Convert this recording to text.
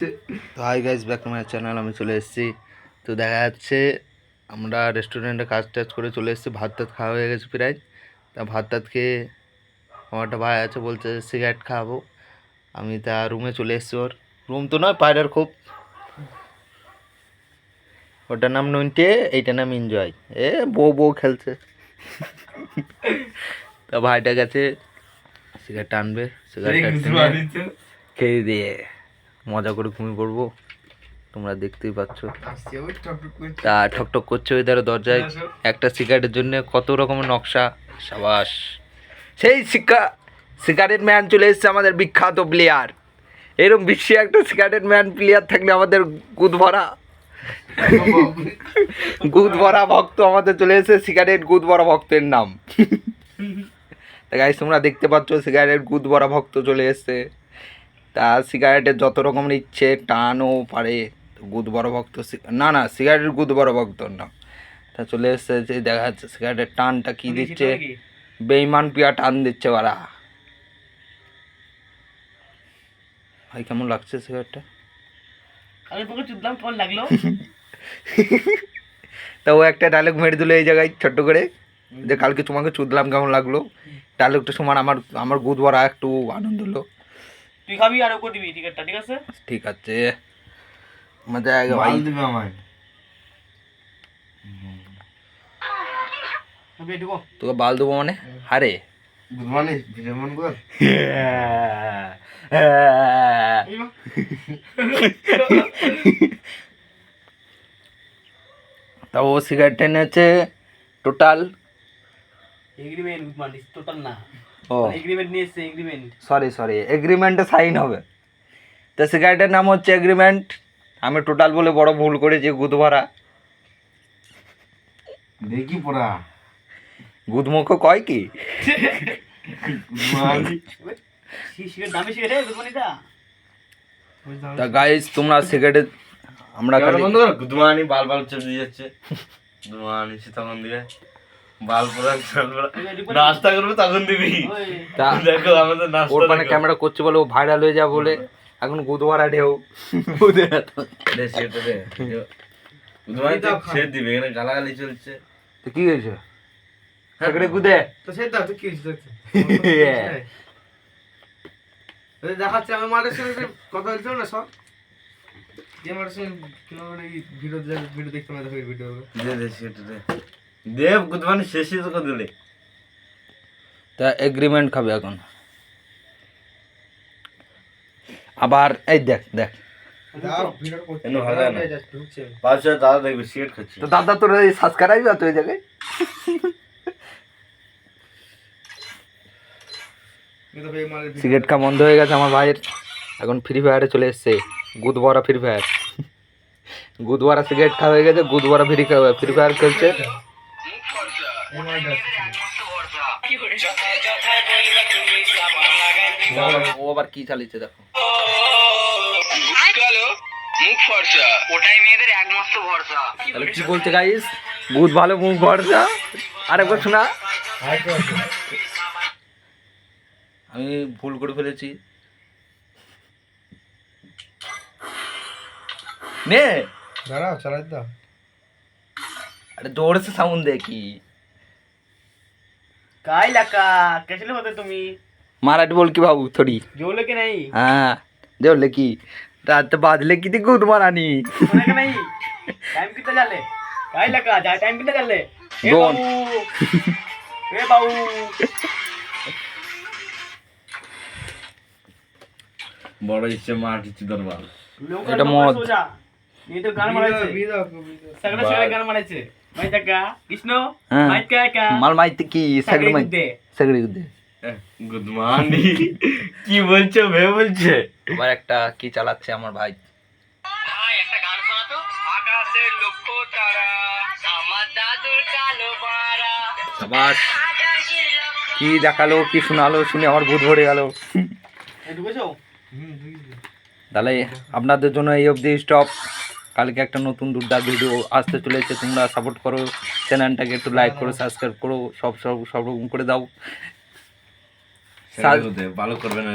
তো hi guys, back to my channel. আমি চলে এসেছি। তো দেখা যাচ্ছে আমরা রেস্টুরেন্টে কাজ টাজ করে চলে এসেছি। ভাত টাত খাওয়া হয়ে গেছে প্রায়। তা ভাত টাত খেয়ে আমার একটা ভাই আছে, বলছে সিগারেট খাবো। আমি তা রুমে চলে এসেছি। ওর রুম তো নয়, পায়রার খুব, ওটার নাম নইনটে, এইটার নাম এনজয়। বউ বউ খেলছে। তা ভাইটা গেছে সিগারেট টানবে, সিগারেট খেয়ে দিয়ে মজা করে ঘুমিয়ে পড়বো। তোমরা দেখতেই পাচ্ছ তা ঠকঠক করছে ওই ধারে দরজায়। একটা সিগারেটের জন্য কত রকমের নকশা। সাবাস, সেই সিগারেট ম্যান চলে এসেছে, আমাদের বিখ্যাত প্লেয়ার। এরকম বিশ্বে একটা সিগারেট ম্যান প্লেয়ার থাকলে আমাদের গুদ ভরা ভক্ত আমাদের চলে এসেছে। সিগারেট গুদ ভরা ভক্তের নাম। তা গাইস, তোমরা দেখতে পাচ্ছ সিগারেট গুদ ভরা ভক্ত চলে এসেছে। তা সিগারেটের যত রকমের ইচ্ছে টানও পারে। গুদ বড় ভক্ত না সিগারেটের গুদ বড় ভক্ত না। তা চলে এসছে যে দেখা যাচ্ছে সিগারেটের টানটা কি দিচ্ছে, বেইমান পিয়া টান দিচ্ছে ওরা। ভাই কেমন লাগছে সিগারেটটা? লাগলো। তা ও একটা ডায়লগ মেরে দিল এই জায়গায় ছোট্ট করে, যে কালকে তোমাকে চুদলাম কেমন লাগলো। ডায়লগটা সমান আমার গুদ ভরা একটু আনন্দ হলো। তুই খাবি আর ওকে দিবি টিকেটটা, ঠিক আছে? ঠিক আছে, মজা আয়েগা ভাই। দিবে আমায় তোকে বাল দেবো মানে? হারে মানে ভিডিও মন কর। তা ও সিগারেট এনেছে টোটাল এগ্রিমেন্ট মানে টোটাল না, ও এগ্রিমেন্ট নিয়েছে। এগ্রিমেন্ট সরি এগ্রিমেন্টে সাইন হবে। তা সিগারেটের নাম হচ্ছে এগ্রিমেন্ট। আমি টোটাল বলে বড় ভুল করেছি, গুদ ভরা। দেখি পড়া গুদমুখ কয় কি? দামি সিগারেট তা গাইস, তোমরা সিগারেট আমরা বন্ধ কর। গুদমানি বাল বাল চলে যাচ্ছে। গুদমানি সে তখন দিবে বাল পড়া নাস্তা করবে তখন দিবি। তা দেখো আমাদের নাস্তা ওর মানে ক্যামেরা করছে বলে ও ভাইরাল হয়ে যাবে বলে এখন গুদ ভরা ঢেউ। দে সেটা দে। গুদমানি তো ছেড়ে দিবে, এখানে গালাগালি চলছে। তো কি হয়েছে? সিগারেট গুদে তো সেই দাও তো কি হয়েছে দেখাচ্ছে। আমার মাঠের সঙ্গে কথা হয়েছিল না সব, যে মাঠের সঙ্গে ভিডিও দেখতে না দেখো ভিডিও। দে সেটা দে। দেব গুদমানি শেষে তো করে দিলে। তা এগ্রিমেন্ট খাবে এখন আবার। এই দেখ এনে ভালো না। পাঁচটা দাদা দেখবে সিগারেট খাচ্ছে। তো দাদা তোর এই সাবস্ক্রাইব তো এই জায়গায়। সিগারেট খাওয়া বন্ধ হয়ে গেছে আমার ভাইয়ের, এখন ফ্রি ফায়ারে চলে এসছে। গুদ ভরা ফ্রি ফায়ার, গুদ ভরা সিগারেট খাওয়া হয়ে গেছে, গুদ ভরা ফ্রি ফায়ার খেলছে। ও আবার কি চালিয়েছে দেখো। তাহলে কি বলছে গাইস? গুদ ভালো মুখ ভরসা। আরেকবার শোনা। আমি ভুল করে ফেলেছি। নে দাঁড়াও চালাই দাও। अरे जोर से साउंड दे की। काय लका कैसे होते तुम्ही? मराठी बोल की भाऊ थोडी। जेवले की नाही? हाँ जेवले की। रात बाजले किती गुद मारानी। जेवले की नाही? टाइम किती झाले? काय लका जा टाइम किती झाले? ए दोन. भाऊ ए भाऊ বড় ইচ্ছে মার ইচ্ছে দরবার। এটা মদ। मी तो गाणं म्हणायचं सगळं गाणं म्हणायचं माहिती का कृष्ण? माहित काय का? मला माहिती की सगळं माहिती, सगळी गुद्दे। গুদমানি কি বলছো ভে বলছে। এবার একটা কি চালাচ্ছে আমার ভাই। একটা গান শোনা তো। আকাশের লক্ষ্য তারা আমার দাদুর কালো পাড়া। শাবাশ, কি দেখালো কি শোনালো, শুনে আমার ভূত ভরে গেল। ঢুকেছো? তাহলে আপনাদের জন্য এই অবধি স্টপ। কালকে একটা নতুন দুর্দান্ত ভিডিও আসতে চলেছে। তোমরা সাপোর্ট করো, চ্যানেলটাকে একটু লাইক করো, সাবস্ক্রাইব করো, সব রকম করে দাও। ভালো করবে না।